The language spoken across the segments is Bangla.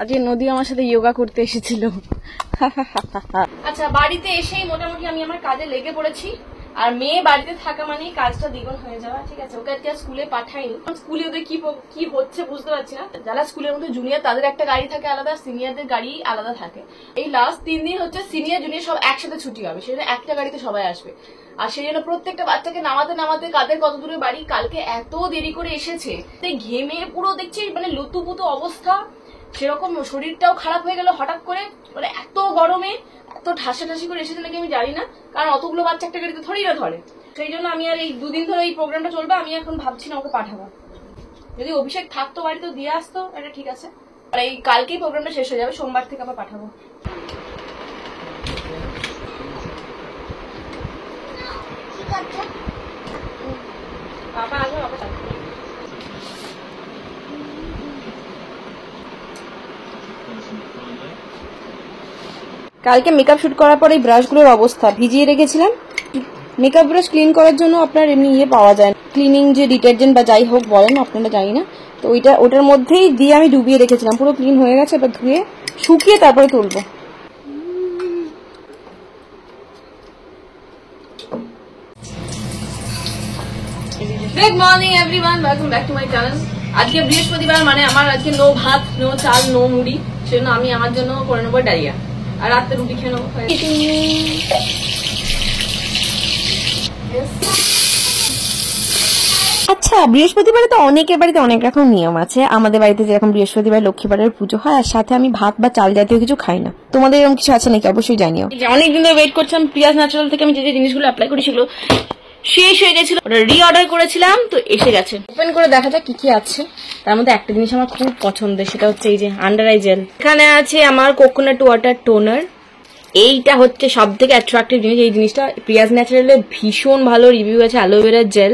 আজকে নদী আমার সাথে যোগা করতে এসেছিল। আচ্ছা, বাড়িতে এসেই মোটামুটি আমি আমার কাজে লেগে পড়েছি। আর মেয়ে বাড়িতে থাকা মানেই কাজটা দ্বিগুণ হয়ে যাওয়া। ঠিক আছে, ওকে আজকে স্কুলে পাঠাইনি। স্কুলে ওদের কি হচ্ছে বুঝতে পারছি না। যারা স্কুলের মধ্যে জুনিয়র তাদের একটা গাড়ি থাকে আলাদা, সিনিয়রদের গাড়ি আলাদা থাকে। এই লাস্ট 3 দিন হচ্ছে সিনিয়র জুনিয়র সব একসাথে ছুটি হবে, সেটা একটা গাড়িতে সবাই আসবে। আর সেই জন্য প্রত্যেকটা বাচ্চাকে নামাতে নামাতে কাদের কত দূরে বাড়ি, কালকে এত দেরি করে এসেছে, ঘেমে পুরো দেখছি মানে লুতুপুতু অবস্থা। সেরকম শরীরটাও খারাপ হয়ে গেল হঠাৎ করে, মানে এত গরমে এত ঠাসাঠাসি করে এসেছে নাকি আমি জানি না, কারণ অতগুলো বাচ্চা একটা গাড়িতে থরেই না ধরে। সেই জন্য আমি আর এই 2 দিন ধরে এই প্রোগ্রামটা চলবে, আমি এখন ভাবছি না ওকে পাঠাবো। যদি অভিষেক থাকতো বাড়িতে দিয়ে আসতো এটা ঠিক আছে, আর এই কালকেই প্রোগ্রামটা শেষ হয়ে যাবে, সোমবার থেকে আবার পাঠাবো। বাবা আগে বাবা কালকে মেকআপ শুট করার পরে এই ব্রাশগুলোর অবস্থা ভিজিয়ে রেখেছিলাম। মেকআপ ব্রাশ ক্লিন করার জন্য আপনার এমনি পাওয়া যায়, ক্লিনিং যে ডিটারজেন্ট বা যাই হোক বলেন আপনারা, জানি না। তো ওটার মধ্যেই দিয়ে আমি ডুবিয়ে রেখেছিলাম, পুরো ক্লিন হয়ে গেছে। এবার ধুয়ে শুকিয়ে তারপরে তুলবো। Good morning everyone, welcome back to my channel. আজকে বৃহস্পতিবার, মানে আমার আজকে নো ভাত, নো চাল, নো মুড়ি। সেজন্য আমি আমার জন্য করে নেবো ডালিয়া, আর রাতে রুটি খেয়ে নেবো। আচ্ছা, বৃহস্পতিবারে তো অনেকের বাড়িতে অনেক রকম নিয়ম আছে। আমাদের বাড়িতে যেরকম বৃহস্পতিবার লক্ষ্মীবারের পুজো হয়, আর সাথে আমি ভাত বা চাল জাতীয় কিছু খাই না। তোমাদের এরকম কিছু আছে নাকি অবশ্যই জানিও। অনেকদিন ধরে ওয়েট করছিলাম, প্রিয়াজ ন্যাচারাল থেকে আমি যে জিনিসগুলো অ্যাপ্লাই করি সেগুলো শেষ হয়ে গেছিল, ওটা রিঅর্ডার করেছিলাম, তো এসে গেছে। ওপেন করে দেখা যাক কি কি আছে। তার মধ্যে একটা জিনিস আমার খুব পছন্দের, সেটা হচ্ছে এই যে আন্ডার আই জেল। এখানে আছে আমার কোকোনাট ওয়াটার টোনার। এইটা হচ্ছে সব থেকে অ্যাট্রাকটিভ জিনিস। এই জিনিসটা প্রিয়াজ ন্যাচারালের ভীষণ ভালো রিভিউ আছে। অ্যালোভেরা জেল,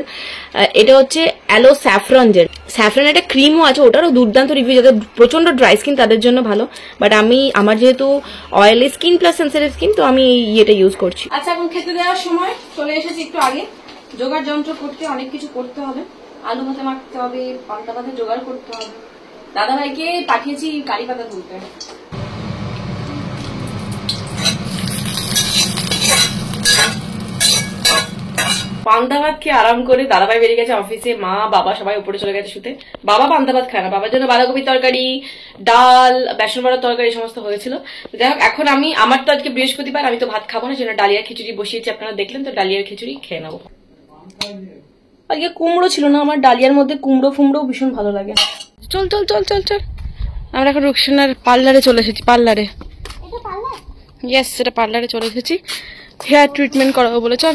এটা হচ্ছে অ্যালো স্যাফরন জেল। স্যাফরন একটা ক্রিমও আছে, ওটারও দুর্দান্ত রিভিউ, যাদের প্রচন্ড ড্রাই স্কিন তাদের জন্য ভালো। বাট আমার যেহেতু oily skin plus sensitive skin, তো আমি এই ইয়েটা ইউজ করছি। আচ্ছা, এখন খেতে দেওয়ার সময় চলে এসেছি একটু আগে। জোগাড় যন্ত্র করতে অনেক কিছু করতে হবে, আলু ভাতে মাখতে হবে, পান্তা ভাতে জোগাড় করতে হবে। দাদা ভাইকে পাঠিয়েছি কারি পাতা তুলতে। পান্তা ভাত খেয়ে আরাম করে দাদাভাই বেরিয়ে গেছে অফিসে, মা বাবা সবাই উপরে চলে গেছে শুতে। বাবা পান্তা ভাত খায় না, বাবার জন্য বাঁধাকপির তরকারি, ডাল, বেসন বড়ার তরকারি এই সমস্ত হয়েছিল। যাই হোক, এখন আমার তো আজকে বৃহস্পতিবার, আমি তো ভাত খাবো না, সেজন্য ডালিয়ার খিচুড়ি বসিয়েছি, আপনারা দেখলেন তো। ডালিয়ার খিচুড়ি খেয়ে নেবো। আজকে কুমড়ো ছিল না, আমার ডালিয়ার মধ্যে কুমড়ো ফুমড়ো ভীষণ ভালো লাগে। চল চল চল চল চল, আমরা এখন রুকসানার পার্লারে চলে এসেছি। পার্লারে, ইয়েস, সেটা পার্লারে চলে এসেছি, হেয়ার ট্রিটমেন্ট করাবো বলে। চল।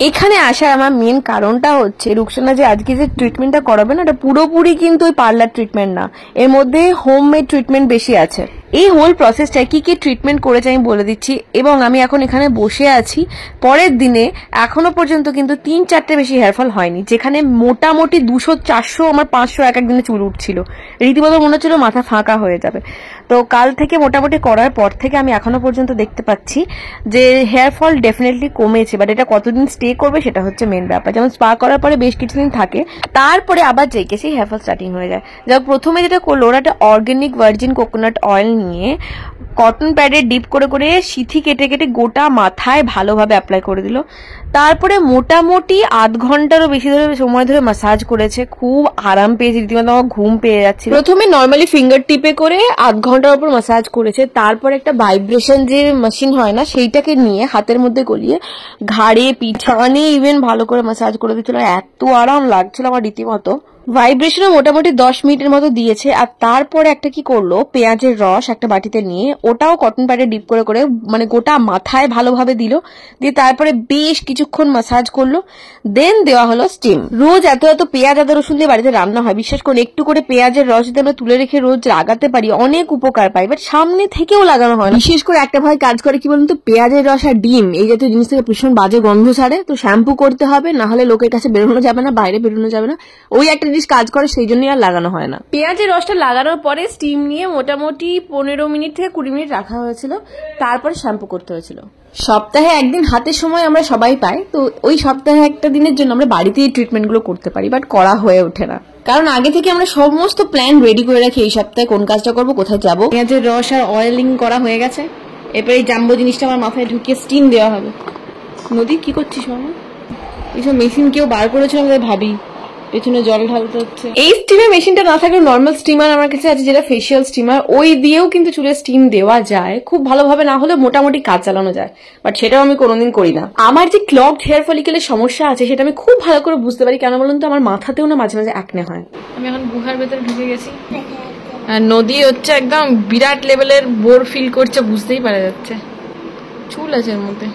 এখানে আসার আমার মেন কারণটা হচ্ছে রুকসানা যে আজকে যে ট্রিটমেন্টটা করাবে না, এটা পুরোপুরি কিন্তু ওই পার্লার ট্রিটমেন্ট না, এর মধ্যে হোমমেড ট্রিটমেন্ট বেশি আছে। এই হোল প্রসেসটা কি কি ট্রিটমেন্ট করেছে আমি বলে দিচ্ছি। এবং আমি এখন এখানে বসে আছি, পরের দিনে এখনো পর্যন্ত কিন্তু 3-4টে বেশি হেয়ারফল হয়নি, যেখানে মোটামুটি 200-400 আমার 500 এক একদিনে চুল উঠছিল। রীতিমতো মনে হচ্ছিল মাথা ফাঁকা হয়ে যাবে। তো কাল থেকে মোটামুটি করার পর থেকে আমি এখনো পর্যন্ত দেখতে পাচ্ছি যে হেয়ারফল ডেফিনেটলি কমেছে। বাট এটা কতদিন স্টে করবে সেটা হচ্ছে মেন ব্যাপার। যেমন স্পা করার পরে বেশ কিছুদিন থাকে, তারপরে আবার যেই কেসেই হেয়ারফল স্টার্টিং হয়ে যায়। যাক, প্রথমে যেটা করলো, ওরা একটা অর্গানিক ভার্জিন কোকোনাট অয়েল নিয়ে কটন প্যাডে ডিপ করে করে সিথি কেটে কেটে গোটা মাথায় ভালোভাবে অ্যাপ্লাই করে দিল। তারপরে মোটামুটি 8 ঘন্টারও বেশি সময় ধরে ম্যাসাজ করেছে। খুব আরাম পেয়েছি, রীতিমতো আমার ঘুম পেয়ে যাচ্ছে। প্রথমে নর্মালি ফিঙ্গার টিপে করে 8 ঘন্টার উপর ম্যাসাজ করেছে, তারপর একটা ভাইব্রেশন যে মেশিন হয় না, সেইটাকে নিয়ে হাতের মধ্যে গলিয়ে ঘাড়ে, পিছনে ইভেন ভালো করে ম্যাসাজ করে দিচ্ছিল। এত আরাম লাগছিল আমার রীতিমতো। ভাইব্রেশনও মোটামুটি 10 মিনিটের মতো দিয়েছে। আর তারপরে একটা কি করলো, পেঁয়াজের রস একটা বাটিতে নিয়ে ওটাও কটন প্যাডে ডিপ করে করে মানে গোটা মাথায় ভালোভাবে দিল, দিয়ে তারপরে বেশ কিছুক্ষণ ম্যাসাজ করলো, দেন দেওয়া হলো স্টিম। রোজ এত এত পেঁয়াজ আদা রসুন দিয়ে বাড়িতে রান্না হয়, বিশ্বাস করুন, একটু করে পেঁয়াজের রস যদি আমরা তুলে রেখে রোজ লাগাতে পারি অনেক উপকার পাই। বাট সামনে থেকেও লাগানো হয় না। বিশেষ করে একটা ভয় কাজ করে, কি বলুন তো, পেঁয়াজের রস আর ডিম এই জাতীয় জিনিস থেকে ভীষণ বাজে গন্ধ ছাড়ে। তো শ্যাম্পু করতে হবে, না হলে লোকের কাছে বেরোনো যাবে না, বাইরে বেরোনো যাবে না। ওই একটা কাজ করে, সেই জন্যই আর লাগানো হয় না। পেঁয়াজের রসটা লাগানোর পরে স্টিম নিয়ে মোটামুটি 15 মিনিট থেকে 20 মিনিট রাখা হয়েছিল, তারপরে শ্যাম্পু করতে হয়েছিল। সপ্তাহে একদিন হাতে সময় আমরা সবাই পাই, তো ওই সপ্তাহে একটা দিনের জন্য আমরা বাড়িতে এই ট্রিটমেন্টগুলো করতে পারি, বাট করা হয়ে ওঠে না। কারণ আগে থেকে আমরা সমস্ত প্ল্যান রেডি করে রাখি এই সপ্তাহে কোন কাজটা করবো, কোথায় যাবো। পেঁয়াজের রস আর অয়েলিং করা হয়ে গেছে, এরপর এই জাম্বো জিনিসটা আমার মাথায় ঢুকিয়ে স্টিম দেওয়া হবে। নদী কি করছিস মামা? এইসব মেশিন কেউ বার করেছিল আমাদের ভাবি, পেছনে জল ঢালতে হচ্ছে। এই স্টিমের মেশিনটা না থাকলেও নর্মাল স্টিমার আমার কাছে আছে, যেটা ফেসিয়াল স্টিমার, ওই দিয়েও কিন্তু চুলে স্টিম দেওয়া যায়, খুব ভালোভাবে না হলে মোটামুটি কাজ চালানো যায়, বাট সেটাও আমি কোনোদিন করি না। আমার যে ক্লগড হেয়ার ফলিকেলের সমস্যা আছে সেটা আমি খুব ভালো করে বুঝতে পারি। কেন বলুন তো, আমার মাথাতেও না মাঝে মাঝে একনে হয়। আমি এখন গুহার ভেতরে ঢুকে গেছি, আর নদী হচ্ছে একদম বিরাট লেভেলের বোর ফিল করছে, বুঝতেই পারা যাচ্ছে। চুল আছে এর মধ্যে।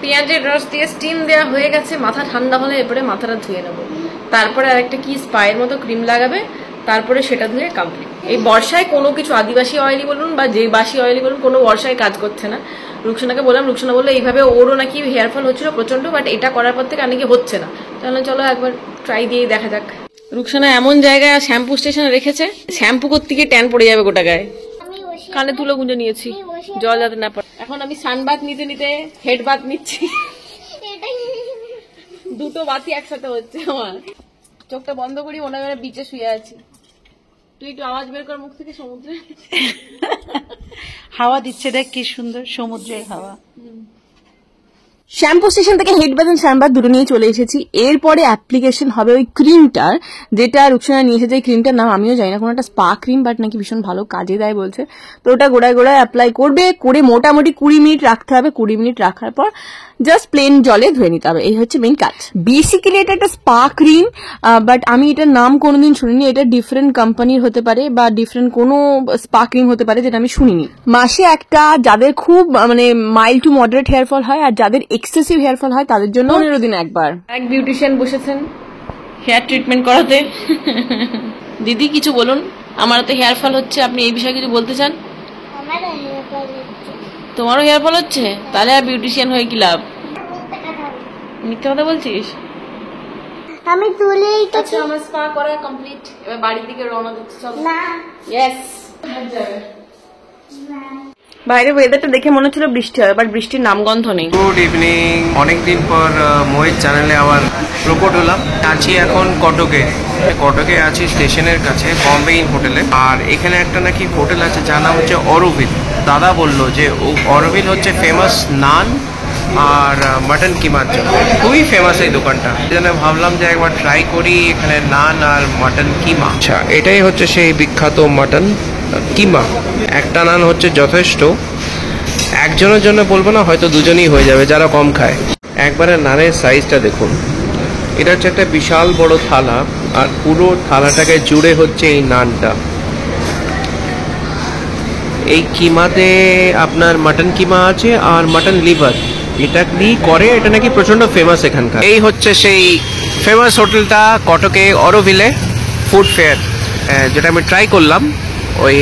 পেঁয়াজের রস দিয়ে স্টিম দেওয়া হয়ে গেছে, মাথা ঠান্ডা হলে এরপরে মাথাটা ধুয়ে নেবো, তারপরে আরেকটা কি স্পায়ের মতো ক্রিম লাগাবে, তারপরে সেটা ধুয়ে কমপ্লিট। এই বর্ষায় কোনো কিছু আদিবাসী অয়েলি বলুন বা যে বাসি অয়েলি বলুন, কোনো বর্ষায় কাজ করছে না। রুকসানাকে বললাম, রুকসানা বললো এইভাবে ওরও নাকি হেয়ার ফল হচ্ছিল প্রচন্ড, বাট এটা করার পর থেকে নাকি হচ্ছে না। তাহলে চলো একবার ট্রাই দিয়ে দেখা যাক। রুকসানা এমন জায়গায় শ্যাম্পু স্টেশনে রেখেছে, শ্যাম্পু করতে গিয়ে ট্যান পড়ে যাবে গোটা গায়ে। কানে তুলো গুঁজে নিয়েছি জল যাতে না পড়ে। এখন আমি সানবাথ নিতে নিতে হেড বাথ নিচ্ছি, দুটো বাতি একসাথে হচ্ছে আমার। চোখটা বন্ধ করি, মনে হয় বিচে শুয়ে আছি। তুই একটু আওয়াজ বের কর মুখ থেকে, সমুদ্রে হাওয়া দিচ্ছে, দেখ কি সুন্দর সমুদ্রের হাওয়া। শ্যাম্পু স্টেশন থেকে হেড বাথ এন্ড শ্যাম্পু দুটো নিয়ে চলে এসেছি। এরপরে অ্যাপ্লিকেশন হবে ওই ক্রিমটার, যেটা রুকসানা নিয়ে এসেছে। এই ক্রিমটার নাম আমিও জানি না, কোনো একটা স্পা ক্রিম, বাট নাকি ভীষণ ভালো কাজে দেয় বলছে। তো ওটা গোড়ায় গোড়ায় অ্যাপ্লাই করবে, করে মোটামুটি 20 মিনিট রাখতে হবে। 20 মিনিট রাখার পর জাস্ট প্লেন জলে ধুয়ে নিতে হবে। এই হচ্ছে মেইন কাজ। বেসিক্যালি এটা একটা স্পা ক্রিম, বাট আমি এটার নাম কোনোদিন শুনিনি। এটা ডিফারেন্ট কোম্পানির হতে পারে বা ডিফারেন্ট কোনো স্পা ক্রিম হতে পারে, যেটা আমি শুনিনি। মাসে একটা, যাদের খুব মানে mild to moderate hair fall হয় আর যাদের এক্সেসিভ হেয়ার ফল হয় তাদের জন্য 15 দিন একবার। এক বিউটিশিয়ান বসেছেন হেয়ার ট্রিটমেন্ট করাতে। দিদি কিছু বলুন, আমার তো হেয়ার ফল হচ্ছে, আপনি এই বিষয়ে কিছু বলতে চান? তোমারও হেয়ার ফল হচ্ছে, তাহলে আর বিউটিশিয়ান হয়ে কি লাভ? মিথ্যে কথা বলছিস? আমি তুলেই তো। আচ্ছা, আমার স্পা করা কমপ্লিট, এবার বাড়ির দিকে রওনা দিচ্ছি। চলো। না, ইয়েস যাবে। বাইরে ওয়েদারটা দেখে মনে হচ্ছিল বৃষ্টি হবে, বাট বৃষ্টির নামগন্ধ নেই। Good evening. অনেকদিন পর মোহিত চ্যানেলে আবার প্রকট হলাম। আছি এখন কটকে। কটকে আছি স্টেশনের কাছে বম্বে ইন হোটেলে। আর এখানে একটা নাকি হোটেল আছে যার নাম হচ্ছে অরোভিল। দাদা বললো যে অরোভিল হচ্ছে ফেমাস নান আর মাটন কিমার জন্য, খুবই ফেমাস এই দোকানটা। এই জন্য ভাবলাম যে একবার ট্রাই করি এখানে নান আর মাটন কিমা। আচ্ছা, এটাই হচ্ছে সেই বিখ্যাত মাটন কিমা। একটা নান হচ্ছে যথেষ্ট, একজনের জন্য বলবো না, হয়তো দুজনই হয়ে যাবে যারা কম খায়। একবারে নানের সাইজটা দেখুন, এটা হচ্ছে একটা বিশাল বড় থালা, আর পুরো থালাটাকে জুড়ে হচ্ছে এই নানটা। এই কিমাতে আপনার মাটন কিমা আছে আর মাটন লিভার, এটা কি করে, এটা নাকি প্রচন্ড ফেমাস এখানকার। এই হচ্ছে সেই ফেমাস হোটেলটা কটকে অরোভিলে ফুড ফেয়ার, যেটা আমি ট্রাই করলাম। ওই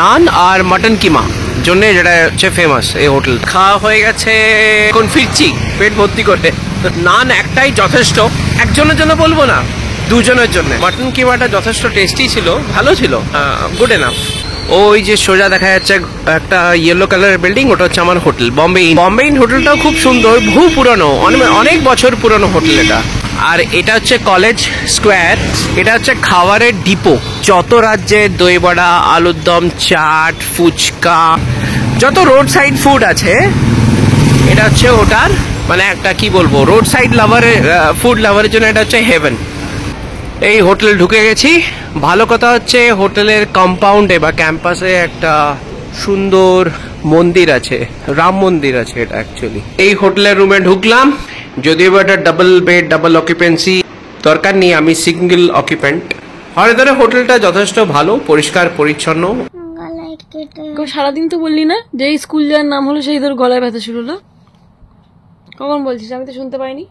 নান আর মাটন কিমা জন্য যেটা হচ্ছে ফেমাস এই হোটেল। খাওয়া হয়ে গেছে, এখন ফিরছি পেট ভর্তি করে। নান একটাই যথেষ্ট, একজনের জন্য বলবো না, দুজনের জন্য। মাটন কিমাটা যথেষ্ট টেস্টি ছিল, ভালো ছিল, গুড এনাফ। ওই যে সোজা দেখা যাচ্ছে একটা ইয়েলো কালারের বিল্ডিং, ওটা হচ্ছে আমার hotel Bombay inn. Bombay inn হোটেলটাও খুব সুন্দর, বহু পুরনো, অনেক বছর পুরনো হোটেল এটা। আর এটা হচ্ছে কলেজ স্কোয়ার, এটা হচ্ছে খাবারের ডিপো। যত রাজ্যের দই বড়া, আলুর দম, চাট, ফুচকা, যত রোড সাইড ফুড আছে, এটা হচ্ছে ওটার মানে একটা কি বলবো, রোড সাইড লাভারের, ফুড লাভারের জন্য এটা হচ্ছে হেভেন। এই হোটেল ঢুকে গেছি। ভালো কথা হচ্ছে হোটেলের কম্পাউন্ডে বা ক্যাম্পাসে একটা সুন্দর মন্দির আছে, রাম মন্দির আছে এটা অ্যাকচুয়ালি। এই হোটেলের রুমে ঢুকলাম, যদিও এটা ডাবল বেড, ডাবল অকুপেন্সি, দরকার নেই, আমি সিঙ্গেল অকুপেন্ট। হরিদ্বারে হোটেলটা যথেষ্ট ভালো, পরিষ্কার পরিচ্ছন্ন। সারাদিন তো বললি না যে স্কুল যাওয়ার নাম হলো সেই তোর গলায় ব্যথা শুরু হলো, কখন বলছিস? আমি তো শুনতে পাইনি।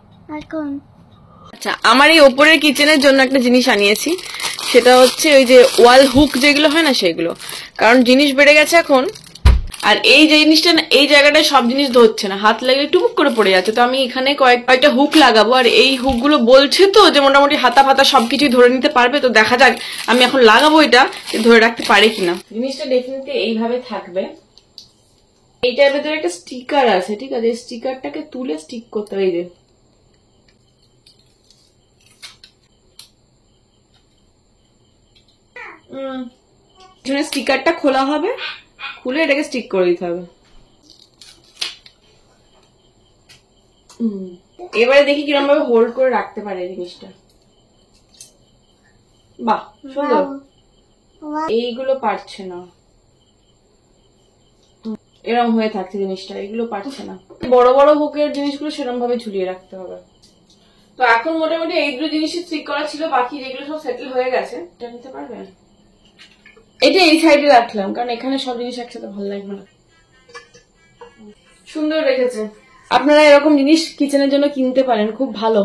আচ্ছা, আমার এই ওপরের কিচেনের জন্য একটা জিনিস আনিয়েছি, সেটা হচ্ছে ওই যে ওয়াল হুক যেগুলো হয় না সেগুলো, কারণ জিনিস বেড়ে গেছে এখন। আর এই জিনিসটা না, এই জায়গাটায় সব জিনিস ধরছে না, হাত লাগলে টুকুক করে পড়ে যাচ্ছে। তো আমি এখানে কয়েকটা হুক লাগাবো, আর এই হুকগুলো বলছে তো যে মোটামুটি হাতা ফাতা সবকিছুই ধরে নিতে পারবে। তো দেখা যাক, আমি এখন লাগাবো এটা ধরে রাখতে পারে কিনা। জিনিসটা ডেফিনেটলি এইভাবে থাকবে। এইটার ভেতরে একটা স্টিকার আছে, ঠিক আছে? স্টিকারটাকে তুলে স্টিক করতে হবে। এই যে পিছনে স্টিকারটা খোলা হবে, খুলে এটাকে স্টিক করে দিতে হবে। এবারে দেখি কিরকম ভাবে হোল্ড করে রাখতে পারে এই জিনিসটা। বাহ সুন্দর। এইগুলো পারছে না, এরকম হয়ে থাকছে জিনিসটা, এগুলো পারছে না। বড় বড় হুকের জিনিসগুলো সেরকম ভাবে ঝুলিয়ে রাখতে হবে। তো এখন মোটামুটি এই দুটো জিনিসই স্টিক করা ছিল, বাকি যেগুলো সব সেটেল হয়ে গেছে। এটা নিতে পারবেন? এটা এই সাইডে রাখলাম কারণ এখানে সব জিনিস একসাথে ভালো লাগবে না। সুন্দর রেখেছে। আপনারা এরকম জিনিস কিচেনের জন্য কিনতে পারেন, খুব ভালো।